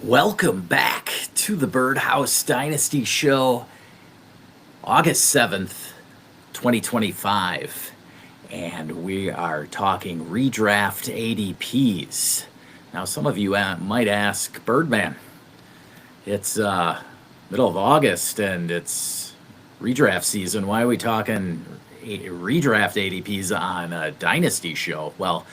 Welcome back to the Birdhouse Dynasty Show, August 7th, 2025. And we are talking redraft ADPs. Now, some of you might ask, Birdman, it's middle of August and it's redraft season. Why are we talking redraft ADPs on a Dynasty Show? Well,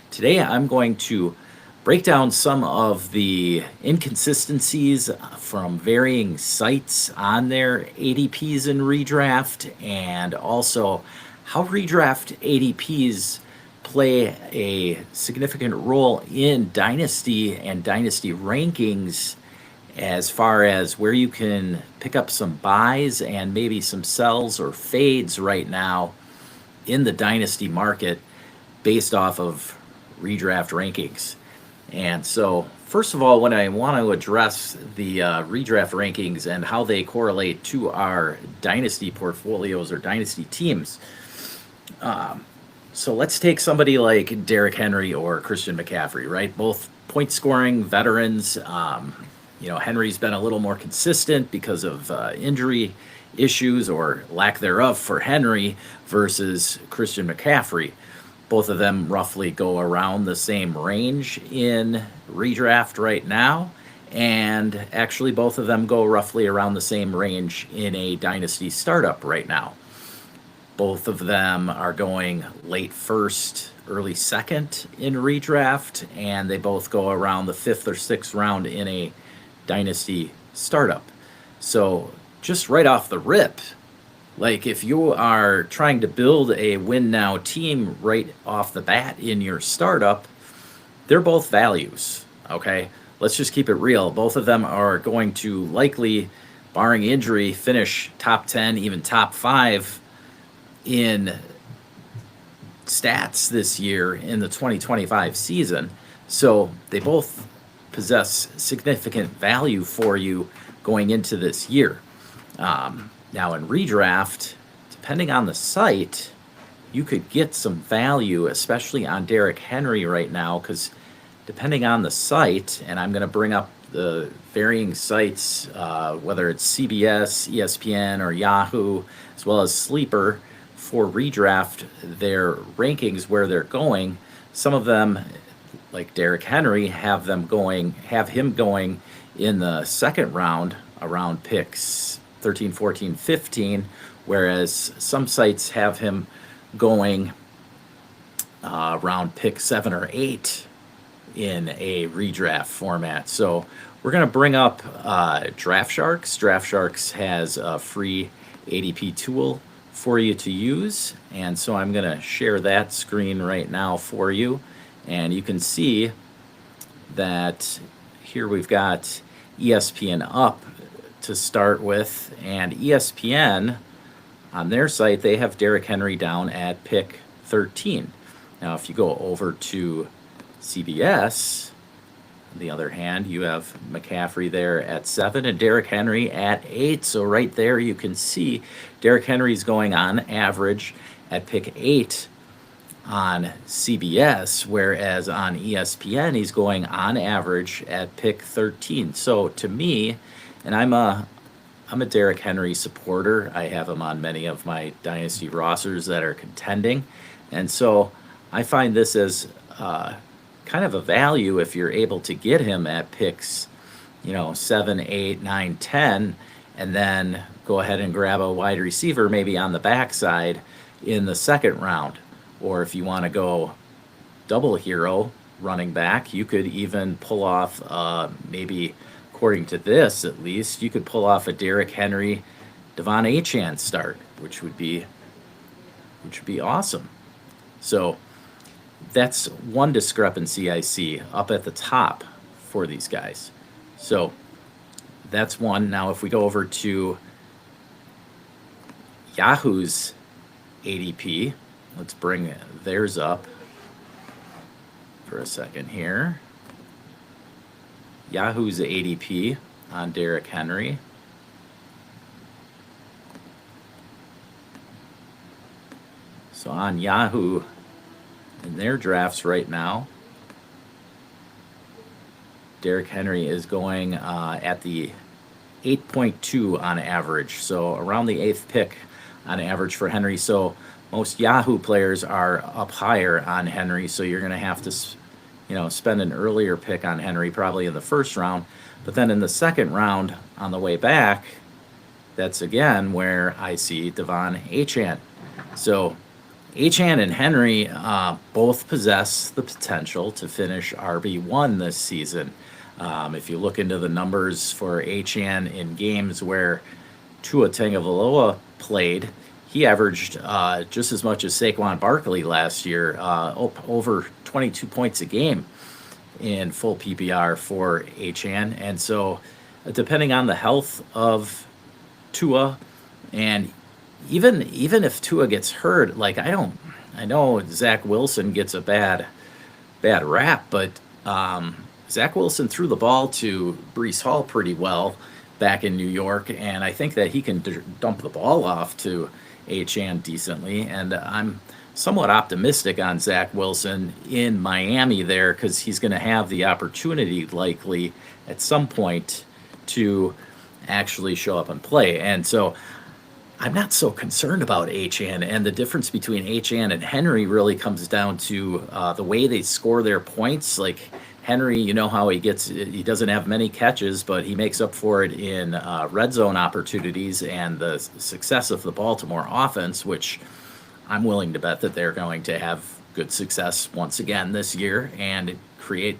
today I'm going to break down some of the inconsistencies from varying sites on their ADPs in redraft, and also how redraft ADPs play a significant role in dynasty and dynasty rankings as far as where you can pick up some buys and maybe some sells or fades right now in the dynasty market based off of redraft rankings. And so, first of all, when I want to address the redraft rankings and how they correlate to our dynasty portfolios or dynasty teams, so let's take somebody like Derrick Henry or Christian McCaffrey, right? Both point scoring veterans. Henry's been a little more consistent because of injury issues or lack thereof for Henry versus Christian McCaffrey. Both of them roughly go around the same range in redraft right now. And actually, both of them go roughly around the same range in a dynasty startup right now. Both of them are going late first, early second in redraft, and they both go around the fifth or sixth round in a dynasty startup. So just right off the rip, like if you are trying to build a win now team right off the bat in your startup, they're both values, okay? Let's just keep it real. Both of them are going to likely, barring injury, finish top 10, even top 5 in stats this year in the 2025 season. So they both possess significant value for you going into this year. Now in redraft, depending on the site, you could get some value, especially on Derrick Henry right now, because depending on the site, and I'm going to bring up the varying sites, whether it's CBS, ESPN, or Yahoo, as well as Sleeper, for redraft, their rankings where they're going. Some of them, like Derrick Henry, have him going in the second round around picks 13, 14, 15, whereas some sites have him going around pick 7 or 8 in a redraft format. So we're going to bring up Draft Sharks. Draft Sharks has a free ADP tool for you to use, and so I'm going to share that screen right now for you, and you can see that here we've got ESPN up to start with, and ESPN on their site, they have Derrick Henry down at pick 13. Now if you go over to CBS, on the other hand, you have McCaffrey there at 7 and Derrick Henry at 8. So right there you can see Derrick Henry's going on average at pick 8 on CBS, whereas on ESPN he's going on average at pick 13. So to me, and I'm a Derrick Henry supporter. I have him on many of my dynasty rosters that are contending, and so I find this as kind of a value if you're able to get him at picks, 7, 8, 9, 10, and then go ahead and grab a wide receiver maybe on the backside in the second round. Or if you want to go double hero running back, you could even pull off maybe, according to this at least, you could pull off a Derrick Henry, Devon Achane start, which would be awesome. So that's one discrepancy I see up at the top for these guys. So that's one. Now if we go over to Yahoo's ADP, let's bring theirs up for a second here. Yahoo's ADP on Derrick Henry. So on Yahoo, in their drafts right now, Derrick Henry is going at the 8.2 on average, so around the 8th pick on average for Henry. So most Yahoo players are up higher on Henry, so you're going to have to, spend an earlier pick on Henry, probably in the first round. But then in the second round, on the way back, that's again where I see Devon Achane. So Achane and Henry both possess the potential to finish RB1 this season. If you look into the numbers for Achane in games where Tua Tagovailoa played, he averaged just as much as Saquon Barkley last year, over 22 points a game in full PPR for Achane. And so depending on the health of Tua, and even if Tua gets hurt, like I know Zach Wilson gets a bad rap, but Zach Wilson threw the ball to Breece Hall pretty well back in New York, and I think that he can dump the ball off to Achane decently, and I'm somewhat optimistic on Zach Wilson in Miami there, because he's going to have the opportunity likely at some point to actually show up and play. And so I'm not so concerned about Achane, and the difference between Achane and Henry really comes down to the way they score their points. Like Henry, you know how he doesn't have many catches, but he makes up for it in red zone opportunities and the success of the Baltimore offense, which I'm willing to bet that they're going to have good success once again this year and create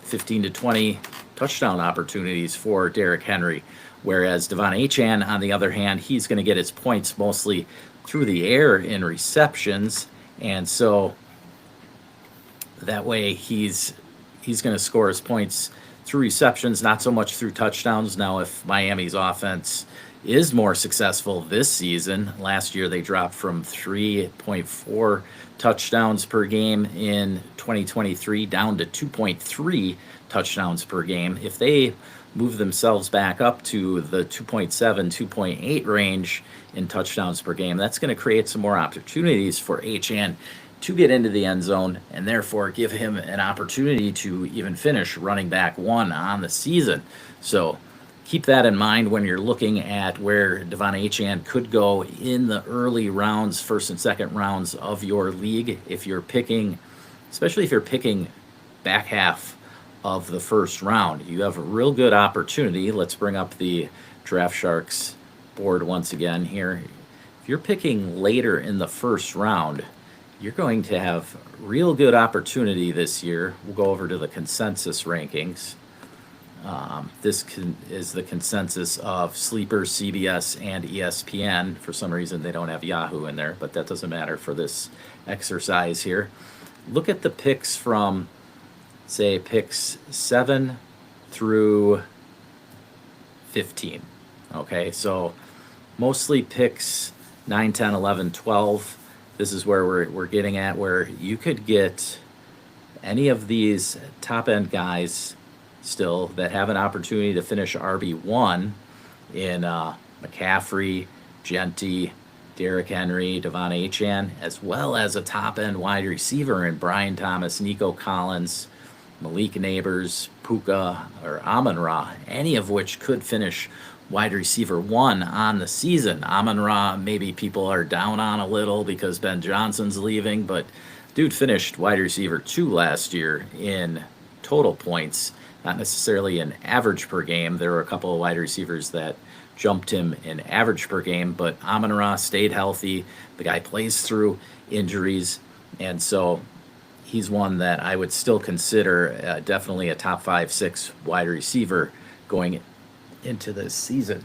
15 to 20 touchdown opportunities for Derrick Henry. Whereas Devon Achane, on the other hand, he's going to get his points mostly through the air in receptions, and so that way he's going to score his points through receptions, not so much through touchdowns. Now, if Miami's offense is more successful this season, last year they dropped from 3.4 touchdowns per game in 2023 down to 2.3 touchdowns per game. If they move themselves back up to the 2.7, 2.8 range in touchdowns per game, that's going to create some more opportunities for Achane to get into the end zone, and therefore give him an opportunity to even finish running back one on the season. So keep that in mind when you're looking at where Devon Achane could go in the early rounds, first and second rounds of your league. If you're picking, especially if you're picking back half of the first round, you have a real good opportunity. Let's bring up the Draft Sharks board once again here. If you're picking later in the first round, you're going to have real good opportunity this year. We'll go over to the consensus rankings. This is the consensus of Sleeper, CBS, and ESPN. For some reason, they don't have Yahoo in there, but that doesn't matter for this exercise here. Look at the picks from, say, picks 7 through 15. Okay, so mostly picks 9, 10, 11, 12. This is where we're getting at, where you could get any of these top-end guys still that have an opportunity to finish RB1 in McCaffrey, Genty, Derrick Henry, Devon Achane, as well as a top-end wide receiver in Brian Thomas, Nico Collins, Malik Neighbors, Puka, or Amon-Ra, any of which could finish wide receiver 1 on the season. Amon-Ra, maybe people are down on a little because Ben Johnson's leaving, but dude finished wide receiver 2 last year in total points, not necessarily in average per game. There were a couple of wide receivers that jumped him in average per game, but Amon-Ra stayed healthy. The guy plays through injuries, and so he's one that I would still consider definitely a top 5, 6 wide receiver going into this season.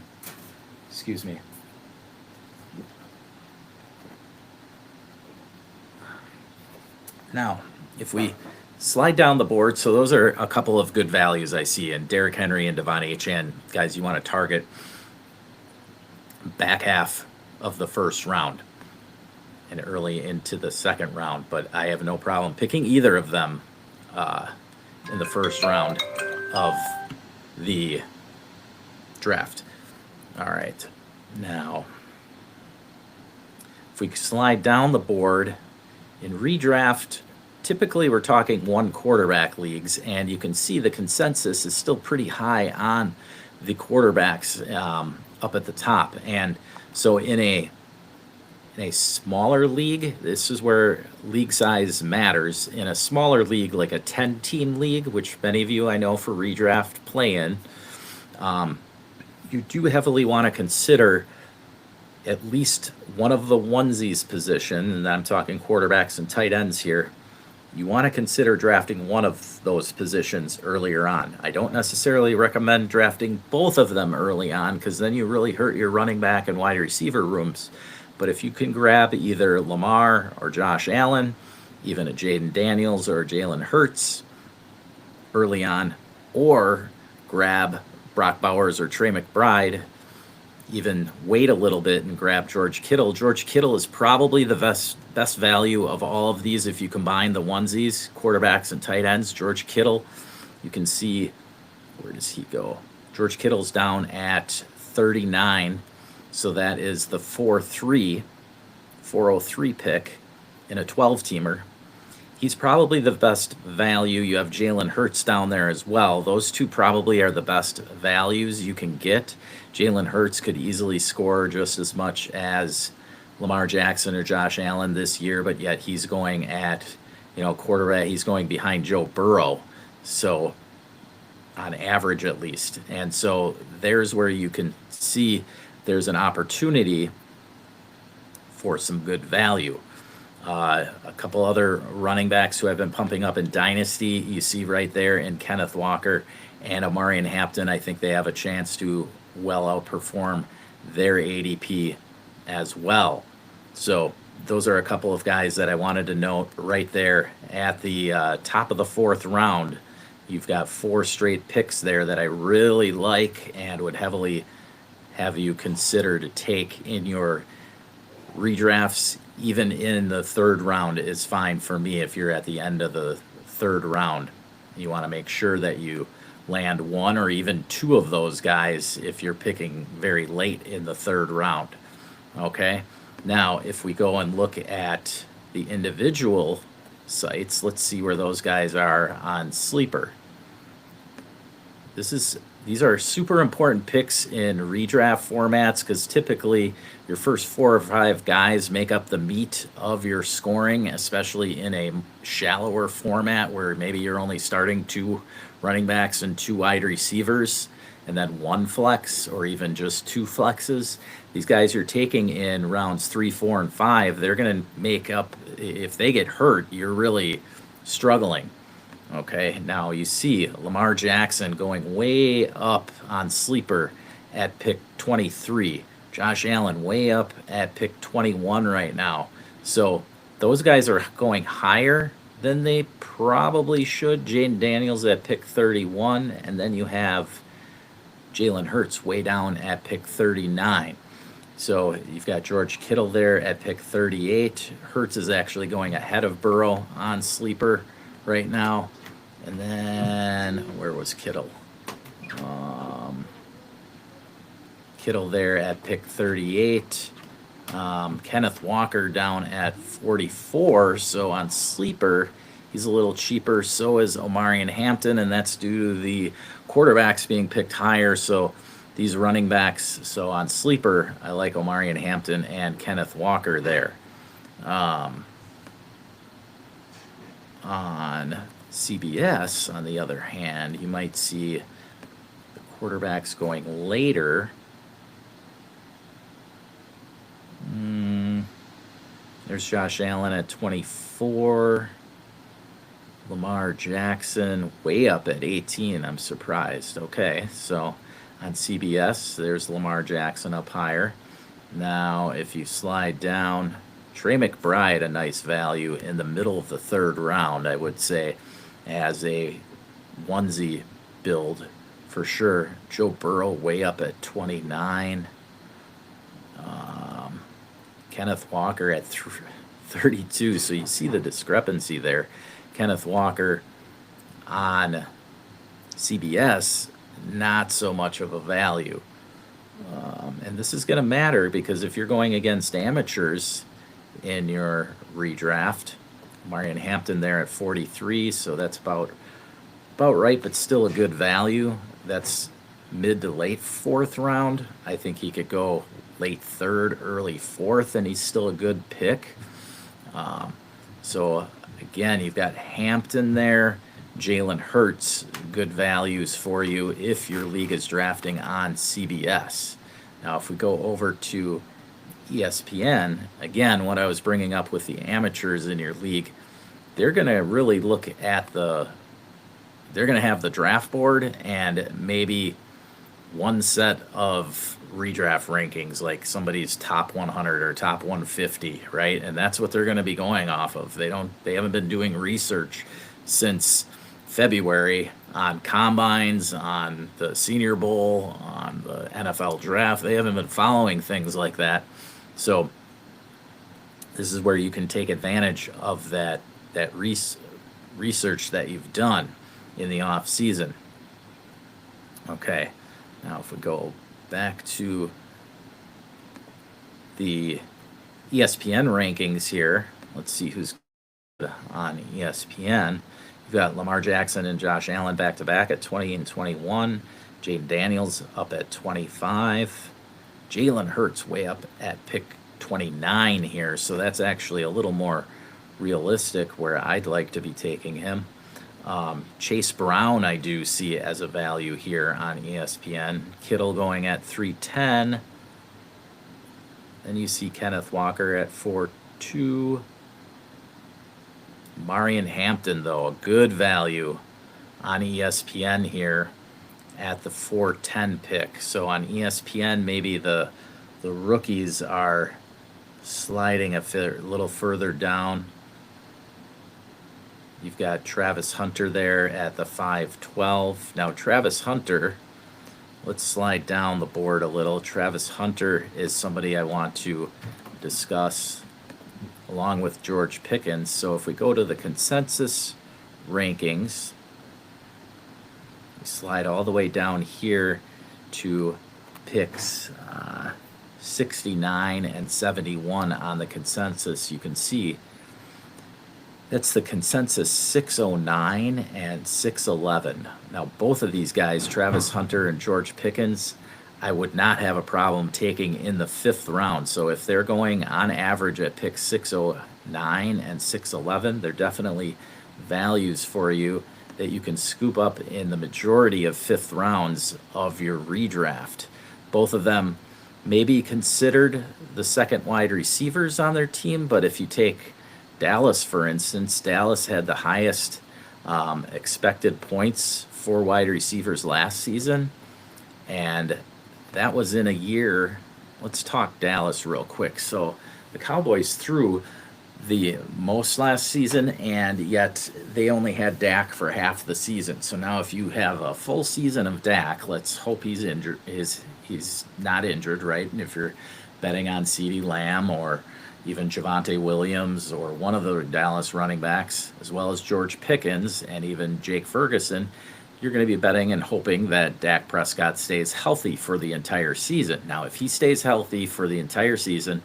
Excuse me. Now, if we slide down the board, so those are a couple of good values I see in Derrick Henry and Devon Achane, guys you want to target back half of the first round and early into the second round, but I have no problem picking either of them in the first round of the draft. All right, now if we slide down the board in redraft, typically we're talking one quarterback leagues, and you can see the consensus is still pretty high on the quarterbacks up at the top. And so in a smaller league, this is where league size matters. In a smaller league, like a 10-team league, which many of you I know for redraft play in, you do heavily want to consider at least one of the onesies position, and I'm talking quarterbacks and tight ends here. You want to consider drafting one of those positions earlier on. I don't necessarily recommend drafting both of them early on, because then you really hurt your running back and wide receiver rooms. But if you can grab either Lamar or Josh Allen, even a Jaden Daniels or Jalen Hurts early on, or grab Brock Bowers or Trey McBride, even wait a little bit and grab George Kittle. George Kittle is probably the best value of all of these if you combine the onesies, quarterbacks and tight ends. George Kittle, you can see, where does he go? George Kittle's down at 39, so that is the 403 pick in a 12-teamer. He's probably the best value. You have Jalen Hurts down there as well. Those two probably are the best values you can get. Jalen Hurts could easily score just as much as Lamar Jackson or Josh Allen this year, but yet he's going at, quarterback, he's going behind Joe Burrow. So on average at least. And so there's where you can see there's an opportunity for some good value. A couple other running backs who have been pumping up in Dynasty, you see right there, in Kenneth Walker and Omarion Hampton. I think they have a chance to well outperform their ADP as well. So those are a couple of guys that I wanted to note right there at the top of the 4th round. You've got 4 straight picks there that I really like and would heavily have you consider to take in your redrafts. Even in the 3rd round is fine for me. If you're at the end of the 3rd round, you want to make sure that you land 1 or even 2 of those guys if you're picking very late in the 3rd round. Okay, now if we go and look at the individual sites, let's see where those guys are on Sleeper. These are super important picks in redraft formats, because typically your first 4 or 5 guys make up the meat of your scoring, especially in a shallower format where maybe you're only starting 2 running backs and 2 wide receivers and then 1 flex or even just 2 flexes. These guys you're taking in rounds 3, 4, and 5, they're going to make up. If they get hurt, you're really struggling. Okay, now you see Lamar Jackson going way up on Sleeper at pick 23. Josh Allen way up at pick 21 right now. So those guys are going higher than they probably should. Jaden Daniels at pick 31, and then you have Jalen Hurts way down at pick 39. So you've got George Kittle there at pick 38. Hurts is actually going ahead of Burrow on Sleeper right now. And then, where was Kittle? Kittle there at pick 38. Kenneth Walker down at 44. So on Sleeper, he's a little cheaper. So is Omarion Hampton, and that's due to the quarterbacks being picked higher. So these running backs, so on Sleeper, I like Omarion Hampton and Kenneth Walker there. On CBS, on the other hand, you might see the quarterbacks going later. There's Josh Allen at 24. Lamar Jackson way up at 18. I'm surprised. Okay, so on CBS, there's Lamar Jackson up higher. Now, if you slide down, Trey McBride, a nice value in the middle of the 3rd round, I would say, as a onesie build for sure. Joe Burrow way up at 29. Kenneth Walker at 32. So you see the discrepancy there. Kenneth Walker on CBS, not so much of a value. And this is going to matter, because if you're going against amateurs in your redraft, Marion Hampton there at 43, so that's about right, but still a good value. That's mid to late fourth round. I think he could go late third, early fourth, and he's still a good pick. So again, you've got Hampton there, Jalen Hurts, good values for you if your league is drafting on CBS. Now, if we go over to ESPN, again, what I was bringing up with the amateurs in your league, they're going to really look at they're going to have the draft board and maybe one set of redraft rankings, like somebody's top 100 or top 150, right? And that's what they're going to be going off of. They haven't been doing research since February on combines, on the Senior Bowl, on the NFL draft. They haven't been following things like that. So this is where you can take advantage of that research that you've done in the off season. Okay, now if we go back to the ESPN rankings here, let's see who's on ESPN. You've got Lamar Jackson and Josh Allen back to back at 20 and 21. Jaden Daniels up at 25. Jalen Hurts way up at pick 29 here, so that's actually a little more realistic where I'd like to be taking him. Chase Brown I do see as a value here on ESPN. Kittle going at 310. Then you see Kenneth Walker at 4.2. Marion Hampton, though, a good value on ESPN here at the 410 pick. So on ESPN, maybe the rookies are sliding a little further down. You've got Travis Hunter there at the 512. Now, Travis Hunter, let's slide down the board a little. Travis Hunter is somebody I want to discuss along with George Pickens. So if we go to the consensus rankings, we slide all the way down here to picks 69 and 71 on the consensus. You can see that's the consensus 609 and 611. Now, both of these guys, Travis Hunter and George Pickens, I would not have a problem taking in the fifth round. So if they're going on average at pick 609 and 611, they're definitely values for you that you can scoop up in the majority of fifth rounds of your redraft. Both of them may be considered the second wide receivers on their team, but if you take Dallas, for instance, Dallas had the highest expected points for wide receivers last season, and that was in a year. Let's talk Dallas real quick. So the Cowboys threw the most last season, and yet they only had Dak for half the season. So now if you have a full season of Dak, let's hope he's injured. He's not injured, right? And if you're betting on CeeDee Lamb or even Javonte Williams or one of the Dallas running backs, as well as George Pickens and even Jake Ferguson, you're going to be betting and hoping that Dak Prescott stays healthy for the entire season. Now, if he stays healthy for the entire season,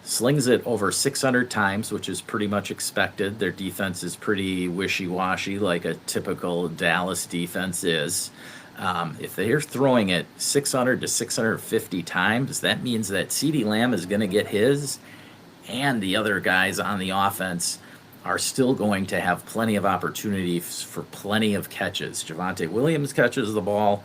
slings it over 600 times, which is pretty much expected. Their defense is pretty wishy-washy, like a typical Dallas defense is. If they're throwing it 600 to 650 times, that means that CeeDee Lamb is going to get his, and the other guys on the offense are still going to have plenty of opportunities for plenty of catches. Javonte Williams catches the ball,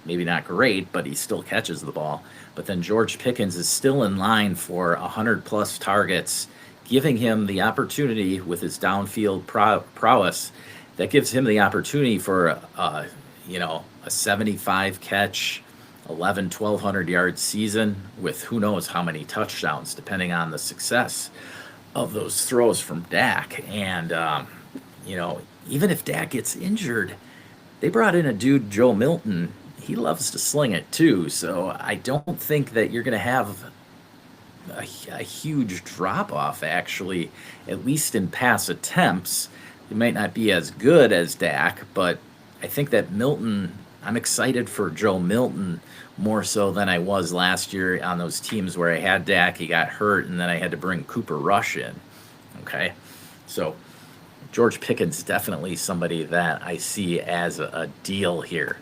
maybe not great, but he still catches the ball. But then George Pickens is still in line for 100-plus targets, giving him the opportunity with his downfield prowess. That gives him the opportunity for a 75-catch, 1,200-yard season with who knows how many touchdowns, depending on the success of those throws from Dak. And, even if Dak gets injured, they brought in a dude, Joe Milton. He loves to sling it too. So I don't think that you're going to have a huge drop-off, actually, at least in pass attempts. It might not be as good as Dak, but I think that Milton, I'm excited for Joe Milton more so than I was last year on those teams where I had Dak, he got hurt, and then I had to bring Cooper Rush in. Okay. So George Pickens definitely somebody that I see as a deal here.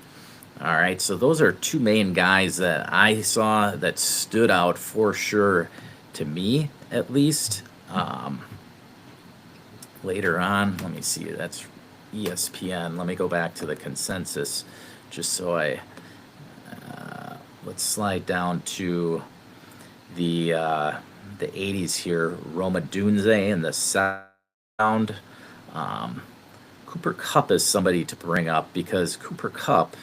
All right, so those are two main guys that I saw that stood out for sure to me, at least. Later on, let me see, that's ESPN. Let me go back to the consensus just so let's slide down to the 80s here. Roma Dunze in the sound. Cooper Kupp is somebody to bring up because Cooper Kupp,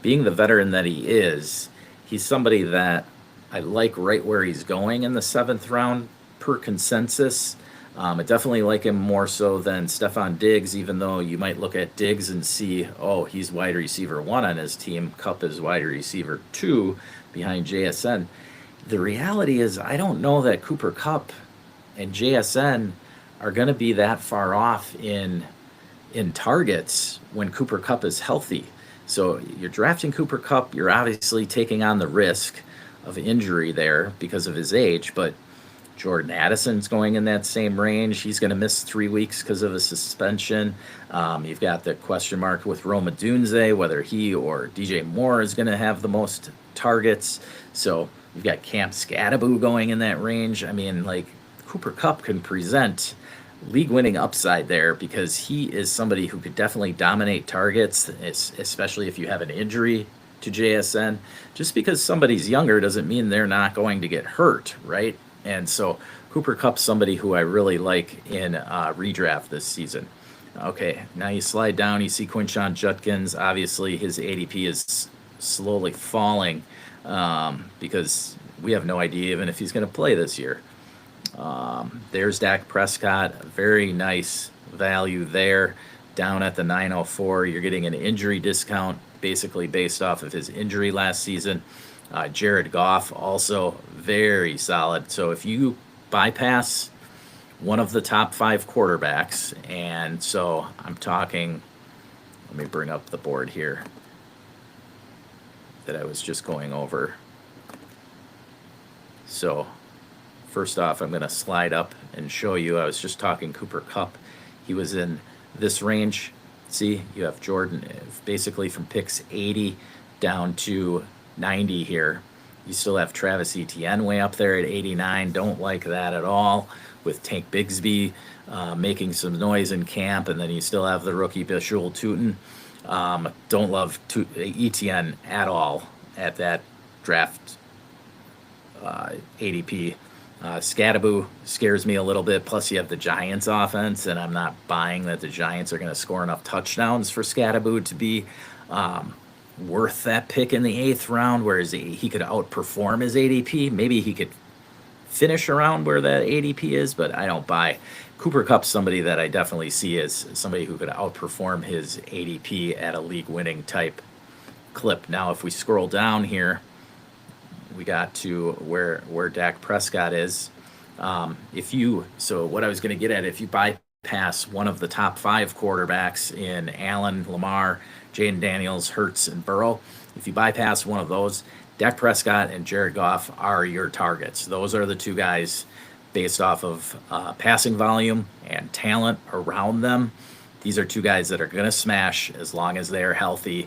being the veteran that he is, he's somebody that I like right where he's going in the 7th round per consensus. I definitely like him more so than Stephon Diggs, even though you might look at Diggs and see, oh, he's wide receiver 1 on his team. Kupp is wide receiver 2 behind JSN. The reality is, I don't know that Cooper Kupp and JSN are going to be that far off in targets when Cooper Kupp is healthy. So you're drafting Cooper Kupp, you're obviously taking on the risk of injury there because of his age, but Jordan Addison's going in that same range. He's going to miss 3 weeks because of a suspension. You've got the question mark with Roma Dunze, whether he or DJ Moore is going to have the most targets. So you've got Camp Scadaboo going in that range. I mean, like, Cooper Kupp can present league-winning upside there because he is somebody who could definitely dominate targets, especially if you have an injury to JSN. Just because somebody's younger doesn't mean they're not going to get hurt, right? And so Cooper Kupp's somebody who I really like in redraft this season. Okay, now you slide down, you see Quinshon Judkins. Obviously, his ADP is slowly falling because we have no idea even if he's going to play this year. There's Dak Prescott, very nice value there. Down at the 904, you're getting an injury discount basically based off of his injury last season. Jared Goff, also very solid. So if you bypass one of the top 5 quarterbacks, and so I'm talking, let me bring up the board here that I was just going over. So first off, I'm going to slide up and show you. I was just talking Cooper Kupp. He was in this range. See, you have Jordan basically from picks 80 down to 90 here. You still have Travis Etienne way up there at 89. Don't like that at all, with Tank Bigsby making some noise in camp, and then you still have the rookie Bishul Tootin. Don't love Etienne at all at that draft ADP. Scadaboo scares me a little bit. Plus, you have the Giants offense, and I'm not buying that the Giants are going to score enough touchdowns for Scadaboo to be worth that pick in the 8th round, whereas he could outperform his ADP. Maybe he could finish around where that ADP is, but I don't buy. Cooper Kupp's somebody that I definitely see as somebody who could outperform his ADP at a league-winning type clip. Now, if we scroll down here, we got to where Dak Prescott is. So what I was going to get at, if you bypass one of the top 5 quarterbacks in Allen, Lamar, Jaden Daniels, Hurts, and Burrow, if you bypass one of those, Dak Prescott and Jared Goff are your targets. Those are the two guys based off of passing volume and talent around them. These are two guys that are going to smash as long as they are healthy.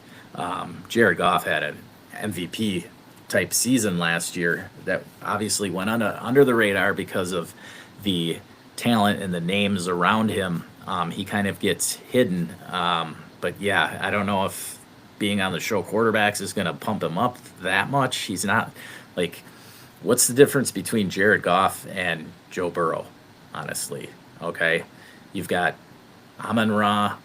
Jared Goff had an MVP type season last year that obviously went under the radar because of the talent and the names around him. He kind of gets hidden. But yeah, I don't know if being on the show quarterbacks is going to pump him up that much. He's not, like, what's the difference between Jared Goff and Joe Burrow, honestly? Okay. You've got Amon-Ra,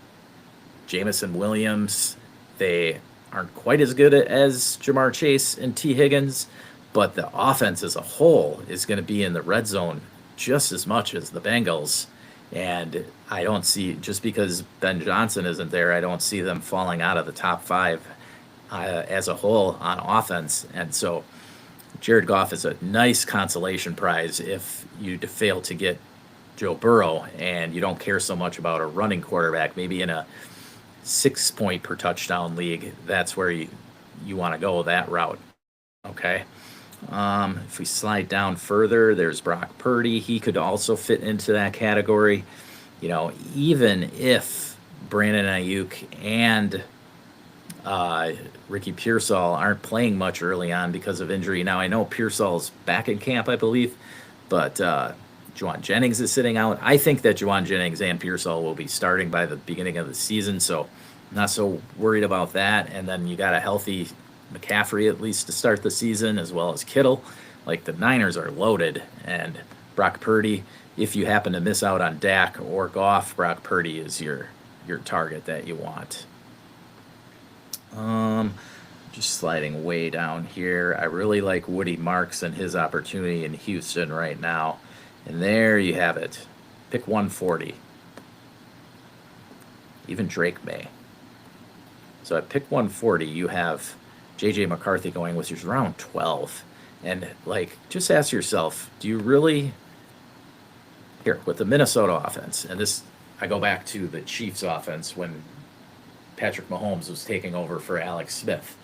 Jamison Williams. They aren't quite as good as Jamar Chase and T. Higgins, but the offense as a whole is going to be in the red zone just as much as the Bengals. And I don't see, just because Ben Johnson isn't there, I don't see them falling out of the top 5 as a whole on offense. And so Jared Goff is a nice consolation prize if you fail to get Joe Burrow and you don't care so much about a running quarterback. Maybe in a 6-point per touchdown league, that's where you want to go that route. Okay. If we slide down further, there's Brock Purdy. He could also fit into that category. even if Brandon Ayuk and Ricky Pearsall aren't playing much early on because of injury. Now, I know Pearsall's back in camp, I believe, but Juwan Jennings is sitting out. I think that Juwan Jennings and Pearsall will be starting by the beginning of the season, so not so worried about that. And then you got a healthy McCaffrey at least to start the season, as well as Kittle. Like, the Niners are loaded, and Brock Purdy, if you happen to miss out on Dak or Goff, Brock Purdy is your target that you want. Just sliding way down here. I really like Woody Marks and his opportunity in Houston right now. And there you have it. Pick 140. Even Drake may. So at pick 140, you have J.J. McCarthy going with yours round 12. And, like, just ask yourself, do you really... Here, with the Minnesota offense, and this, I go back to the Chiefs offense when Patrick Mahomes was taking over for Alex Smith.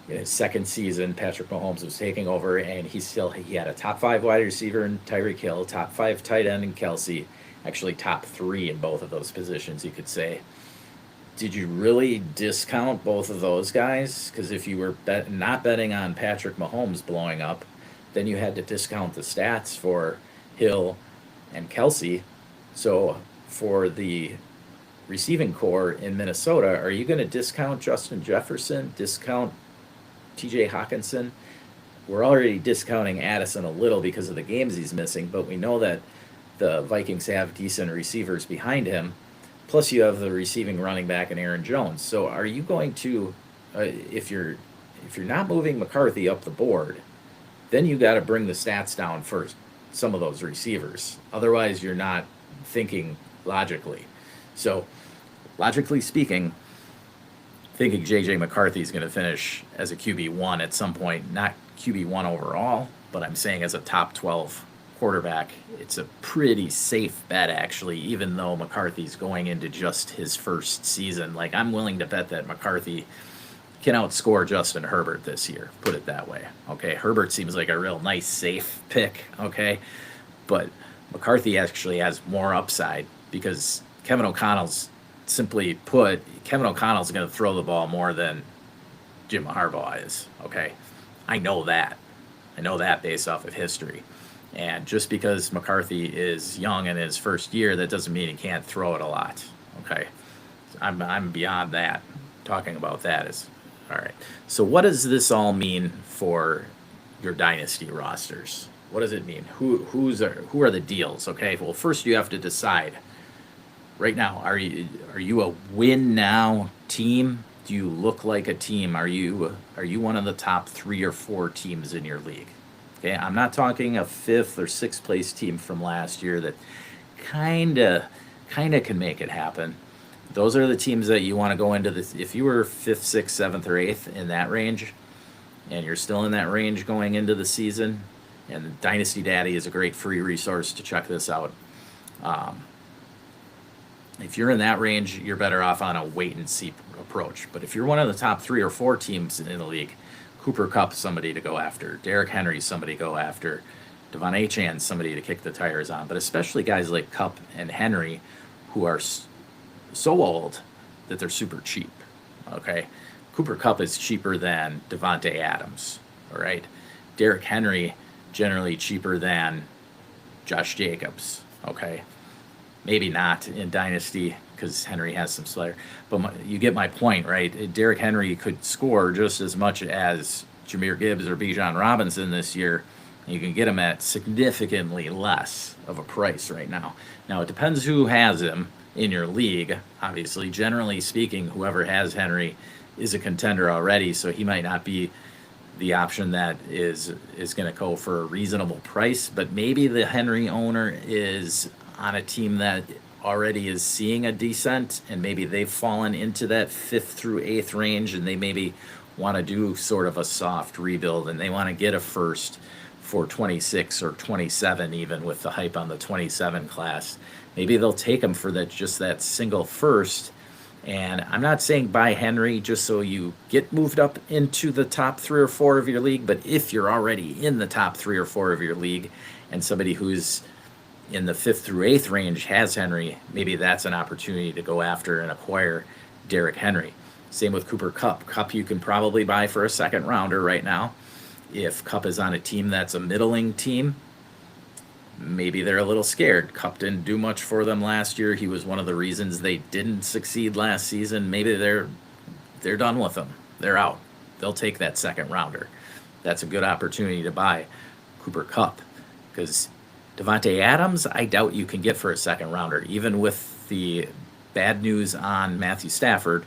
In his second season, Patrick Mahomes was taking over, and he had a top 5 wide receiver in Tyreek Hill, top 5 tight end in Kelsey, actually top 3 in both of those positions, you could say. Did you really discount both of those guys? Because if you were not betting on Patrick Mahomes blowing up, then you had to discount the stats for Hill and Kelsey. So for the receiving core in Minnesota, are you going to discount Justin Jefferson, discount TJ Hawkinson? We're already discounting Addison a little because of the games he's missing, but we know that the Vikings have decent receivers behind him. Plus, you have the receiving running back in Aaron Jones. So, are you going to, if you're not moving McCarthy up the board, then you got to bring the stats down for some of those receivers. Otherwise, you're not thinking logically. So, logically speaking, thinking J.J. McCarthy is going to finish as a QB1 at some point, not QB1 overall, but I'm saying as a top 12 quarterback, it's a pretty safe bet, actually, even though McCarthy's going into just his first season. Like, I'm willing to bet that McCarthy can outscore Justin Herbert this year, put it that way. Okay, Herbert seems like a real nice, safe pick, okay? But McCarthy actually has more upside because Kevin O'Connell's, simply put, Kevin O'Connell's going to throw the ball more than Jim Harbaugh is, okay? I know that. I know that based off of history. And just because McCarthy is young in his first year, that doesn't mean he can't throw it a lot, okay? I'm beyond that. Talking about that is... All right. So what does this all mean for your dynasty rosters? What does it mean? Who are the deals? Okay. Well, first you have to decide. Right now, are you a win now team? Do you look like a team? Are you one of the top 3 or 4 teams in your league? Okay. I'm not talking a 5th or 6th place team from last year that kinda can make it happen. Those are the teams that you want to go into this. If you were 5th, 6th, 7th, or 8th in that range, and you're still in that range going into the season, and Dynasty Daddy is a great free resource to check this out. If you're in that range, you're better off on a wait-and-see approach. But if you're one of the top 3 or 4 teams in the league, Cooper Kupp is somebody to go after. Derrick Henry is somebody to go after. Devon Achane is somebody to kick the tires on. But especially guys like Kupp and Henry, who are so old that they're super cheap, okay? Cooper Kupp is cheaper than Devontae Adams, all right? Derrick Henry, generally cheaper than Josh Jacobs, okay? Maybe not in Dynasty because Henry has some slayer, but you get my point, right? Derrick Henry could score just as much as Jahmyr Gibbs or Bijan Robinson this year. You can get him at significantly less of a price right now. Now, it depends who has him in your league. Obviously, generally speaking, whoever has Henry is a contender already, so he might not be the option that is going to go for a reasonable price, but maybe the Henry owner is on a team that already is seeing a descent, and maybe they've fallen into that 5th through 8th range, and they maybe want to do sort of a soft rebuild, and they want to get a first for 26 or 27, even with the hype on the 27 class. Maybe they'll take him for just that single first. And I'm not saying buy Henry just so you get moved up into the top 3 or 4 of your league, but if you're already in the top 3 or 4 of your league and somebody who's in the 5th through 8th range has Henry, maybe that's an opportunity to go after and acquire Derrick Henry. Same with Cooper Kupp. Kupp you can probably buy for a second rounder right now. If Kupp is on a team that's a middling team, maybe they're a little scared. Kupp didn't do much for them last year. He was one of the reasons they didn't succeed last season. Maybe they're done with him. They're out. They'll take that second rounder. That's a good opportunity to buy Cooper Kupp, because Davante Adams, I doubt you can get for a second rounder. Even with the bad news on Matthew Stafford,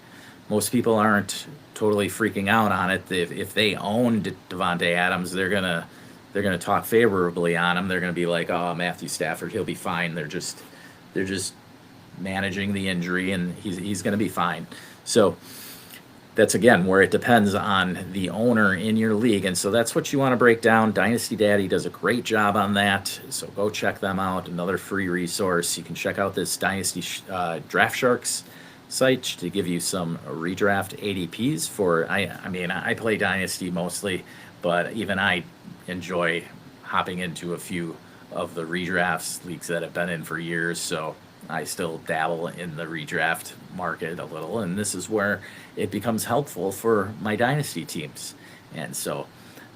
most people aren't totally freaking out on it. If they owned Davante Adams, they're gonna talk favorably on him. They're gonna be like, "Oh, Matthew Stafford, he'll be fine." They're just managing the injury, and he's gonna be fine. So that's, again, where it depends on the owner in your league. And so that's what you want to break down. Dynasty Daddy does a great job on that. So go check them out. Another free resource. You can check out this Dynasty Draft Sharks site to give you some redraft ADPs for, I play Dynasty mostly, but even I enjoy hopping into a few of the redrafts leagues that I've been in for years. So I still dabble in the redraft market a little, and this is where it becomes helpful for my Dynasty teams. And so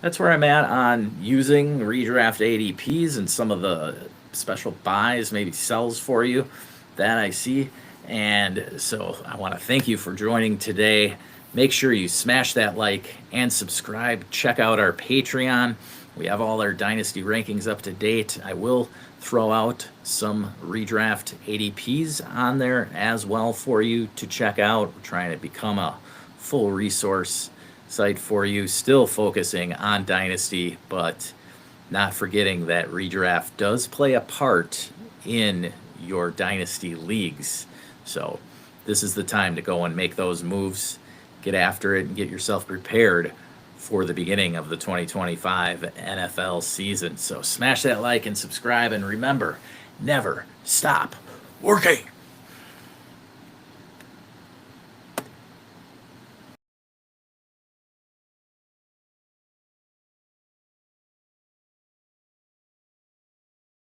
that's where I'm at on using redraft ADPs and some of the special buys, maybe sells for you that I see. And so I want to thank you for joining today. Make sure you smash that like and subscribe. Check out our Patreon. We have all our Dynasty rankings up to date. I will throw out some redraft ADPs on there as well for you to check out. We're trying to become a full resource site for you, still focusing on Dynasty, but not forgetting that redraft does play a part in your Dynasty leagues. So this is the time to go and make those moves, get after it, and get yourself prepared for the beginning of the 2025 NFL season. So smash that like and subscribe, and remember, never stop working.